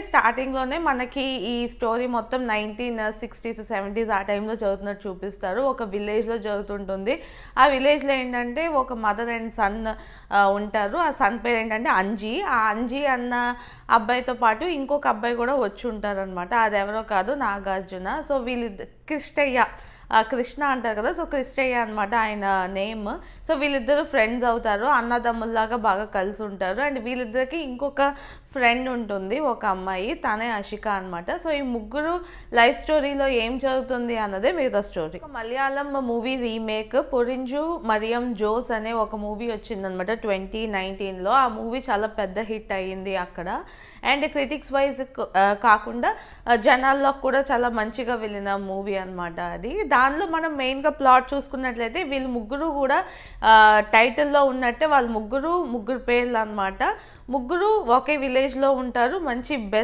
స్టార్టింగ్‌లోనే మనకి ఈ స్టోరీ మొత్తం 1960s, 70s ఆ టైంలో జరుగుతున్నట్టు చూపిస్తారు. ఒక విలేజ్‌లో జరుగుతుంటుంది. ఆ విలేజ్‌లో ఏంటంటే ఒక మదర్ అండ్ సన్ ఉంటారు. ఆ సన్ పేరు ఏంటంటే అంజీ. ఆ అంజీ అన్న అబ్బాయితో పాటు ఇంకొక అబ్బాయి కూడా వచ్చి ఉంటారనమాట. అదెవరో కాదు నాగార్జున. సో కృష్ణయ్య కృష్ణ అంటారు కదా! సో కృష్ణయ్య అనమాట ఆయన నేమ్. సో వీళ్ళిద్దరూ ఫ్రెండ్స్ అవుతారు. అన్నదమ్ముల్లాగా బాగా కలిసి ఉంటారు. అండ్ వీళ్ళిద్దరికి ఇంకొక ఫ్రెండ్ ఉంటుంది, ఒక అమ్మాయి. తనే అషిక అనమాట. సో ఈ ముగ్గురు లైఫ్ స్టోరీలో ఏం జరుగుతుంది అన్నదే మిగతా story. Malayalam movie remake Porinju Mariam Jose అనే ఒక మూవీ వచ్చిందనమాట 2019లో. ఆ మూవీ చాలా పెద్ద హిట్ అయ్యింది అక్కడ. అండ్ క్రిటిక్స్ వైజ్ కాకుండా జనాల్లో కూడా చాలా మంచిగా వెళ్ళిన మూవీ అనమాట అది. దానిలో మనం మెయిన్గా ప్లాట్ చూసుకున్నట్లయితే వీళ్ళు ముగ్గురు కూడా టైటిల్లో ఉన్నట్టే వాళ్ళ ముగ్గురు పేర్లు అనమాట. ముగ్గురు ఒకే విలేజ్లో ఉంటారు. మంచి